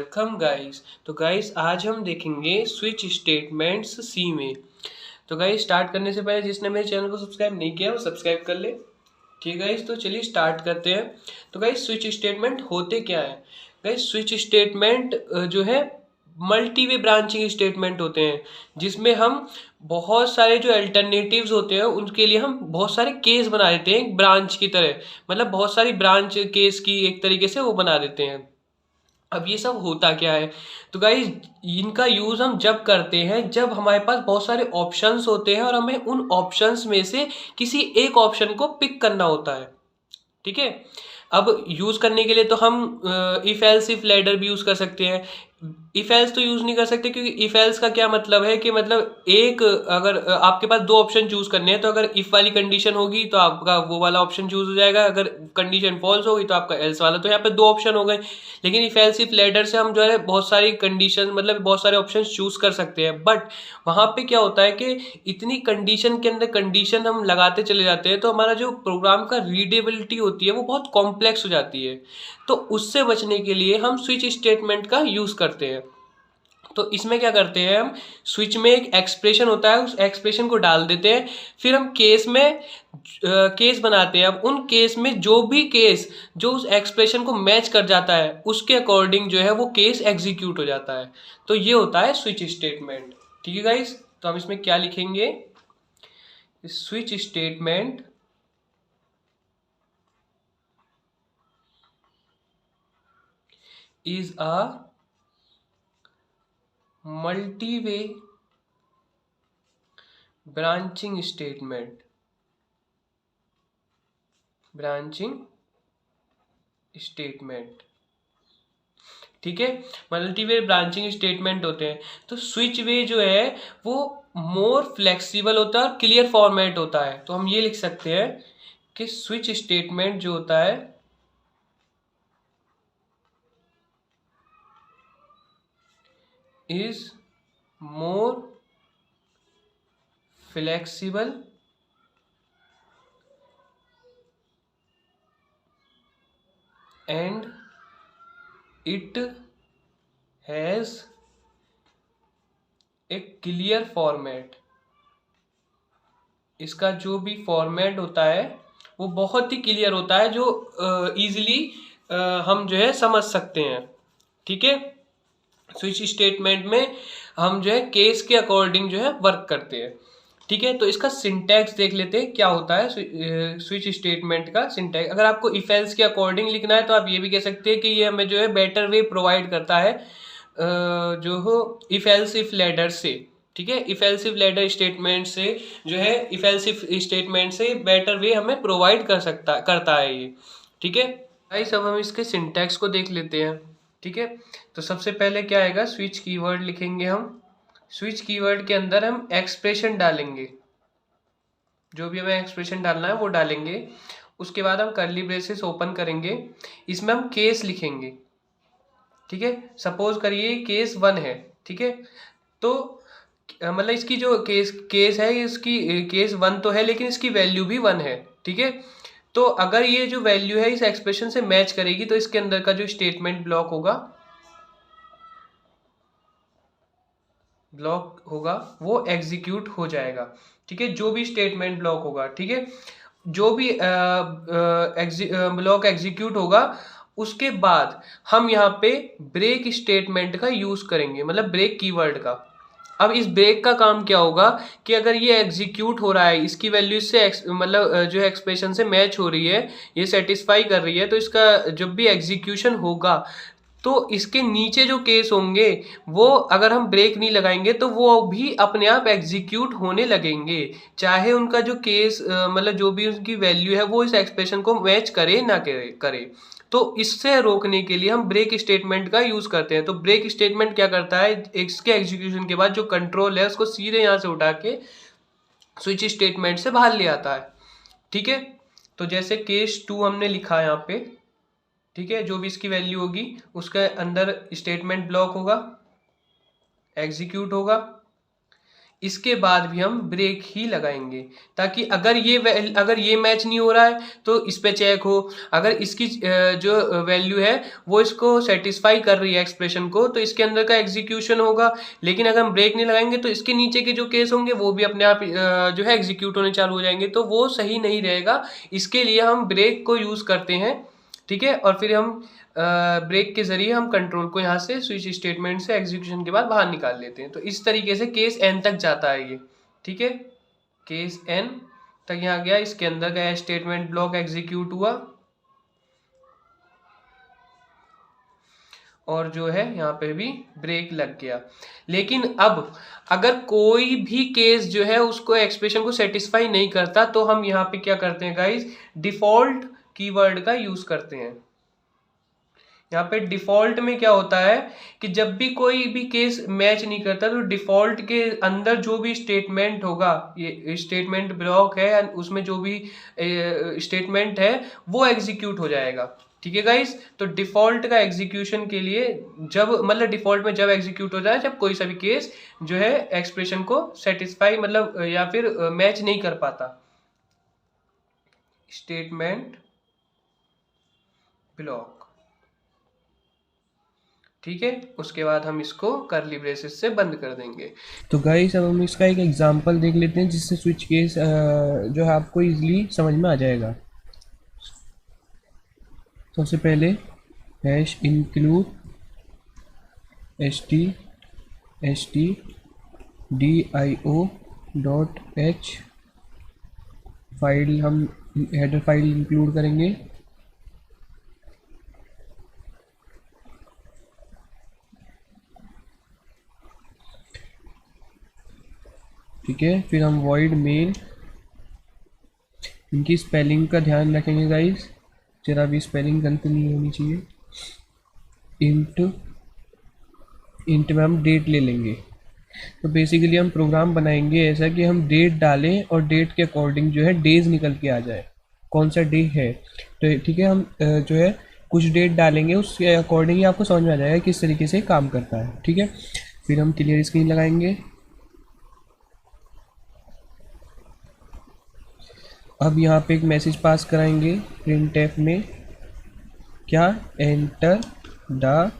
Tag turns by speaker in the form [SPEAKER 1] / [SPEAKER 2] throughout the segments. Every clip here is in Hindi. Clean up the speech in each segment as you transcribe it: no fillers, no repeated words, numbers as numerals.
[SPEAKER 1] Welcome guys. तो गाइस आज हम देखेंगे स्विच स्टेटमेंट्स सी में। तो गाइस स्टार्ट करने से पहले जिसने मेरे चैनल को सब्सक्राइब नहीं किया वो सब्सक्राइब कर ले। ठीक है गाइस, तो चलिए स्टार्ट करते हैं। तो गाइस स्विच स्टेटमेंट होते क्या है? गाइस स्विच स्टेटमेंट जो है मल्टी वे ब्रांचिंग स्टेटमेंट होते हैं, जिसमें हम बहुत सारे जो अल्टरनेटिव्स होते हैं उनके लिए हम बहुत सारे केस बना देते हैं, एक ब्रांच की तरह। मतलब बहुत सारी ब्रांच केस की एक तरीके से वो बना देते हैं। अब ये सब होता क्या है? तो गाइज इनका यूज हम जब करते हैं जब हमारे पास बहुत सारे ऑप्शंस होते हैं और हमें उन ऑप्शंस में से किसी एक ऑप्शन को पिक करना होता है। ठीक है। अब यूज करने के लिए तो हम इफ एल्स इफ लैडर भी यूज कर सकते हैं। इफ एल्स तो यूज नहीं कर सकते, क्योंकि इफ एल्स का क्या मतलब है कि मतलब एक अगर आपके पास दो ऑप्शन चूज करने हैं तो अगर इफ वाली कंडीशन होगी तो आपका वो वाला ऑप्शन चूज हो जाएगा, अगर कंडीशन फॉल्स होगी तो आपका एल्स वाला। तो यहाँ पे दो ऑप्शन हो गए। लेकिन इफ एल्स इफ लैडर से हम जो है बहुत सारी कंडीशन मतलब बहुत सारे ऑप्शन चूज कर सकते हैं। बट वहां पे क्या होता है कि इतनी कंडीशन के अंदर कंडीशन हम लगाते चले जाते हैं तो हमारा जो प्रोग्राम का रीडेबिलिटी होती है वो बहुत कॉम्प्लेक्स हो जाती है। तो उससे बचने के लिए हम स्विच स्टेटमेंट का यूज करते हैं। तो इसमें क्या करते हैं, हम स्विच में एक एक्सप्रेशन होता है, उस एक्सप्रेशन को डाल देते हैं। फिर हम केस में केस बनाते हैं। अब उन केस में जो भी केस जो उस एक्सप्रेशन को मैच कर जाता है उसके अकॉर्डिंग जो है वो केस एग्जीक्यूट हो जाता है। तो ये होता है स्विच स्टेटमेंट। ठीक है गाइस, तो हम इसमें क्या लिखेंगे? Switch statement is a multi-way branching statement। ठीक है, मल्टीवे ब्रांचिंग स्टेटमेंट होते हैं। तो स्विच वे जो है वो मोर फ्लेक्सिबल होता है और क्लियर फॉर्मेट होता है। तो हम ये लिख सकते हैं कि स्विच स्टेटमेंट जो होता है is more flexible and it has a clear format. इसका जो भी फॉर्मेट होता है वो बहुत ही क्लियर होता है, जो इजीली हम जो है समझ सकते हैं। ठीक है, स्विच स्टेटमेंट में हम जो है केस के अकॉर्डिंग जो है वर्क करते हैं। ठीक है, तो इसका सिंटैक्स देख लेते हैं क्या होता है। स्विच स्टेटमेंट का सिंटैक्स, अगर आपको इफ एल्स के अकॉर्डिंग लिखना है तो आप ये भी कह सकते हैं कि ये हमें जो है बेटर वे प्रोवाइड करता है जो हो इफ एल्स इफ लैडर से। ठीक है, if else if ladder statement से जो है इफ एल्स इफ स्टेटमेंट से बेटर वे हमें प्रोवाइड करता है ये। ठीक है गाइस, अब हम इसके सिंटैक्स को देख लेते हैं। ठीक है, तो सबसे पहले क्या आएगा, स्विच कीवर्ड लिखेंगे हम। स्विच कीवर्ड के अंदर हम एक्सप्रेशन डालेंगे, जो भी हमें एक्सप्रेशन डालना है वो डालेंगे। उसके बाद हम कर्ली ब्रेसेस ओपन करेंगे, इसमें हम केस लिखेंगे। ठीक है, सपोज करिए केस 1 है। ठीक है, तो मतलब इसकी जो केस है इसकी केस 1 तो है लेकिन इसकी वैल्यू भी 1 है। ठीक है, तो अगर ये जो वैल्यू है इस एक्सप्रेशन से मैच करेगी तो इसके अंदर का जो स्टेटमेंट ब्लॉक होगा वो एग्जीक्यूट हो जाएगा। ठीक है, जो भी स्टेटमेंट ब्लॉक होगा, ठीक है, जो भी ब्लॉक एग्जीक्यूट होगा उसके बाद हम यहाँ पे ब्रेक स्टेटमेंट का यूज करेंगे, मतलब ब्रेक कीवर्ड का। अब इस ब्रेक का काम क्या होगा कि अगर ये एग्जीक्यूट हो रहा है, इसकी वैल्यू से मतलब जो एक्सप्रेशन से मैच हो रही है, ये सेटिस्फाई कर रही है, तो इसका जब भी एग्जीक्यूशन होगा तो इसके नीचे जो केस होंगे वो अगर हम ब्रेक नहीं लगाएंगे तो वो भी अपने आप एग्जीक्यूट होने लगेंगे, चाहे उनका जो केस मतलब जो भी उनकी वैल्यू है वो इस एक्सप्रेशन को मैच करे ना करे। तो इससे रोकने के लिए हम ब्रेक स्टेटमेंट का यूज करते हैं। तो ब्रेक स्टेटमेंट क्या करता है, इसके एग्जीक्यूशन के बाद जो कंट्रोल है उसको सीधे यहाँ से उठा के स्विच स्टेटमेंट से बाहर ले आता है। ठीक है, तो जैसे केस 2 हमने लिखा है यहाँ पे। ठीक है, जो भी इसकी वैल्यू होगी उसके अंदर स्टेटमेंट ब्लॉक होगा, एग्जीक्यूट होगा। इसके बाद भी हम ब्रेक ही लगाएंगे, ताकि अगर ये मैच नहीं हो रहा है तो इस पे चेक हो। अगर इसकी जो वैल्यू है वो इसको सेटिस्फाई कर रही है एक्सप्रेशन को, तो इसके अंदर का एग्जीक्यूशन होगा। लेकिन अगर हम ब्रेक नहीं लगाएंगे तो इसके नीचे के जो केस होंगे वो भी अपने आप जो है एग्जीक्यूट होने चालू हो जाएंगे, तो वो सही नहीं रहेगा। इसके लिए हम ब्रेक को यूज़ करते हैं, ठीक है। और फिर हम ब्रेक के जरिए हम कंट्रोल को यहाँ से स्विच स्टेटमेंट से एग्जीक्यूशन के बाद बाहर निकाल लेते हैं। तो इस तरीके से केस एन तक जाता है ये, ठीक है। केस एन तक यहाँ गया, इसके अंदर का स्टेटमेंट ब्लॉक एग्जीक्यूट हुआ और जो है यहाँ पे भी ब्रेक लग गया। लेकिन अब अगर कोई भी केस जो है उसको एक्सप्रेशन को सेटिस्फाई नहीं करता, तो हम यहाँ पे क्या करते हैं गाइस, डिफॉल्ट कीवर्ड का यूज करते हैं। यहाँ पे डिफॉल्ट में क्या होता है कि जब भी कोई भी केस मैच नहीं करता तो डिफॉल्ट के अंदर जो भी स्टेटमेंट होगा, ये स्टेटमेंट ब्लॉक है, उसमें जो भी स्टेटमेंट है वो एग्जीक्यूट हो जाएगा, ठीक है गाइस। तो डिफॉल्ट का एग्जीक्यूशन के लिए जब मतलब डिफॉल्ट में जब एग्जीक्यूट हो जाए जब कोई सा भी केस जो है एक्सप्रेशन को सेटिस्फाई मतलब या फिर मैच नहीं कर पाता, स्टेटमेंट ब्लॉक, ठीक है। उसके बाद हम इसको कर्ली ब्रेसेस से बंद कर देंगे। तो गाइस अब हम इसका एक एग्जांपल देख लेते हैं जिससे स्विच केस जो है आपको इजीली समझ में आ जाएगा। सबसे पहले हैश इंक्लूड stdio.h फाइल, हम हेडर फाइल इंक्लूड करेंगे। ठीक है, फिर हम void मेन, इनकी स्पेलिंग का ध्यान रखेंगे गाइस, जरा भी स्पेलिंग गलती नहीं होनी चाहिए। इंट में हम डेट ले लेंगे। तो बेसिकली हम प्रोग्राम बनाएंगे ऐसा कि हम डेट डालें और डेट के अकॉर्डिंग जो है डेज निकल के आ जाए, कौन सा डे है। तो ठीक है, हम जो है कुछ डेट डालेंगे, उसके अकॉर्डिंग ही आपको समझ में आ जाएगा किस तरीके से काम करता है, ठीक है। फिर हम क्लियर स्क्रीन लगाएंगे। अब यहाँ पे एक मैसेज पास कराएंगे printf में, क्या, एंटर द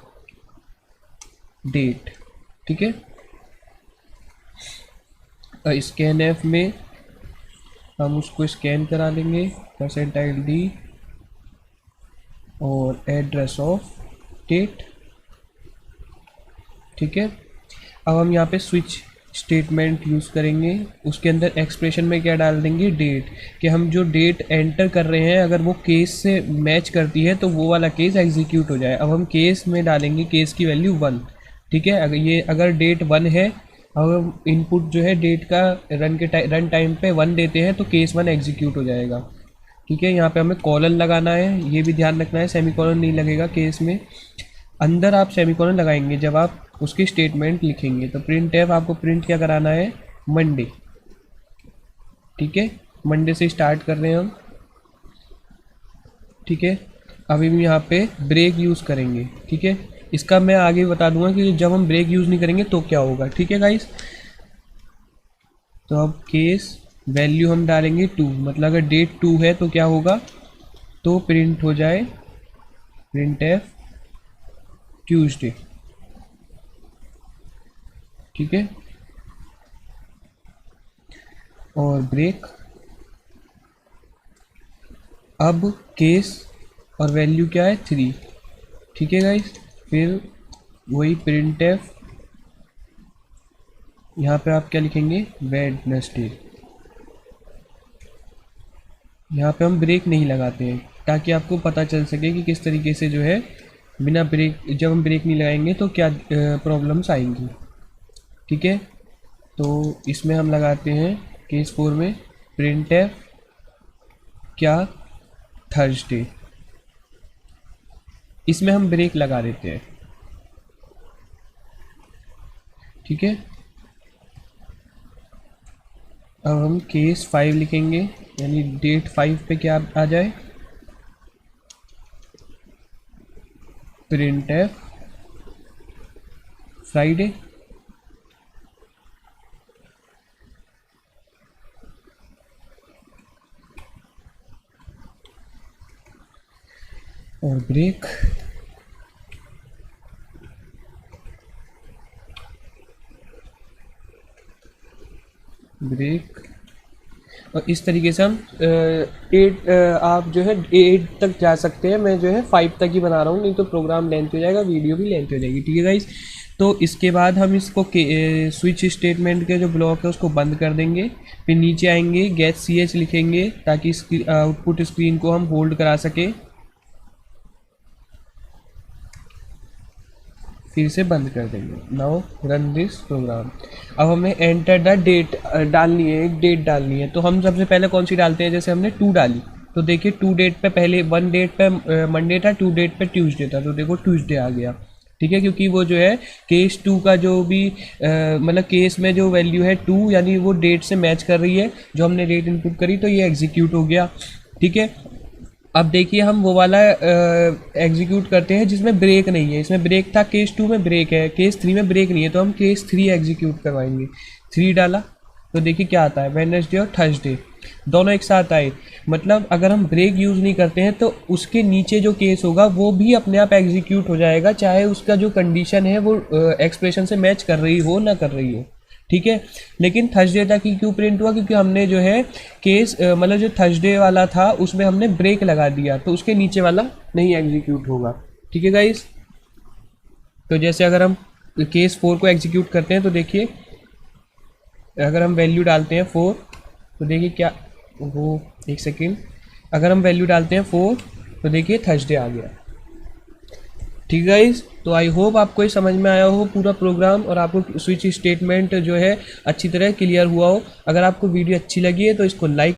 [SPEAKER 1] डेट, ठीक है। स्कैन में हम उसको स्कैन करा लेंगे, %id और एड्रेस ऑफ डेट, ठीक है। अब हम यहाँ पे स्विच स्टेटमेंट यूज़ करेंगे, उसके अंदर एक्सप्रेशन में क्या डाल देंगे, डेट, कि हम जो डेट एंटर कर रहे हैं अगर वो केस से मैच करती है तो वो वाला केस एग्जीक्यूट हो जाए। अब हम केस में डालेंगे केस की वैल्यू 1, ठीक है। अगर डेट 1 है, अब इनपुट जो है डेट का रन टाइम पे 1 देते हैं तो केस 1 एग्जीक्यूट हो जाएगा, ठीक है। यहाँ पे हमें कॉलन लगाना है, ये भी ध्यान रखना है, सेमीकॉलन नहीं लगेगा केस में। अंदर आप सेमीकॉलन लगाएंगे जब आप उसकी स्टेटमेंट लिखेंगे। तो printf आपको प्रिंट क्या कराना है, मंडे, ठीक है। मंडे से स्टार्ट कर रहे हैं हम, ठीक है। अभी भी यहाँ पे ब्रेक यूज़ करेंगे, ठीक है। इसका मैं आगे बता दूंगा कि जब हम ब्रेक यूज़ नहीं करेंगे तो क्या होगा, ठीक है गाइस। तो अब केस वैल्यू हम डालेंगे 2, मतलब अगर डेट 2 है तो क्या होगा, तो प्रिंट हो जाए printf ट्यूसडे, ठीक है। और ब्रेक, अब केस और वैल्यू क्या है 3, ठीक है गाइस। फिर वही printf, यहाँ पे आप क्या लिखेंगे, वेडनेसडे। यहाँ पे हम ब्रेक नहीं लगाते हैं ताकि आपको पता चल सके कि किस तरीके से जो है बिना ब्रेक, जब हम ब्रेक नहीं लगाएंगे तो क्या प्रॉब्लम्स आएंगी, ठीक है। तो इसमें हम लगाते हैं केस 4 में printf क्या, थर्सडे, इसमें हम ब्रेक लगा देते हैं, ठीक है। अब हम केस 5 लिखेंगे, यानी डेट 5 पे क्या आ जाए, printf फ्राइडे, और ब्रेक, ब्रेक। और इस तरीके से हम 8 आप जो है 8 तक जा सकते हैं। मैं जो है 5 तक ही बना रहा हूँ, नहीं तो प्रोग्राम लेंथ हो जाएगा, वीडियो भी लेंथ हो जाएगी। ठीक है गाइस, तो इसके बाद हम इसको स्विच स्टेटमेंट के जो ब्लॉक है उसको बंद कर देंगे। फिर नीचे आएंगे, गेट ch लिखेंगे ताकि इसकी आउटपुट स्क्रीन को हम होल्ड करा सकें। फिर से बंद कर देंगे। Now run this program. अब हमें एंटर द डेट डालनी है, एक डेट डालनी है। तो हम सबसे पहले कौन सी डालते हैं, जैसे हमने 2 डाली तो देखिए 2 डेट पे, पहले 1 डेट पे मंडे था, 2 डेट पे ट्यूसडे था, तो देखो ट्यूसडे आ गया। ठीक है, क्योंकि वो जो है केस 2 का जो भी मतलब केस में जो वैल्यू है 2, यानी वो डेट से मैच कर रही है जो हमने डेट इनपुट करी, तो ये एग्जीक्यूट हो गया। ठीक है, अब देखिए हम वो वाला एग्जीक्यूट करते हैं जिसमें ब्रेक नहीं है। इसमें ब्रेक था, केस 2 में ब्रेक है, केस 3 में ब्रेक नहीं है, तो हम केस 3 एग्जीक्यूट करवाएंगे। 3 डाला तो देखिए क्या आता है, वेडनेसडे और थर्सडे दोनों एक साथ आए। मतलब अगर हम ब्रेक यूज़ नहीं करते हैं तो उसके नीचे जो केस होगा वो भी अपने आप एग्जीक्यूट हो जाएगा, चाहे उसका जो कंडीशन है वो एक्सप्रेशन से मैच कर रही हो ना कर रही हो। ठीक है, लेकिन थर्सडे तक ही क्यों प्रिंट हुआ, क्योंकि हमने जो है केस मतलब जो थर्सडे वाला था उसमें हमने ब्रेक लगा दिया, तो उसके नीचे वाला नहीं एग्जीक्यूट होगा। ठीक है गाइस, तो जैसे अगर हम केस 4 को एग्जीक्यूट करते हैं तो देखिए अगर हम वैल्यू डालते हैं 4 तो देखिए क्या, वो एक सेकेंड, अगर हम वैल्यू डालते हैं 4 तो देखिए थर्सडे आ गया। ठीक है गाइस, तो आई होप आपको ये समझ में आया हो पूरा प्रोग्राम, और आपको स्विच स्टेटमेंट जो है अच्छी तरह क्लियर हुआ हो। अगर आपको वीडियो अच्छी लगी है तो इसको लाइक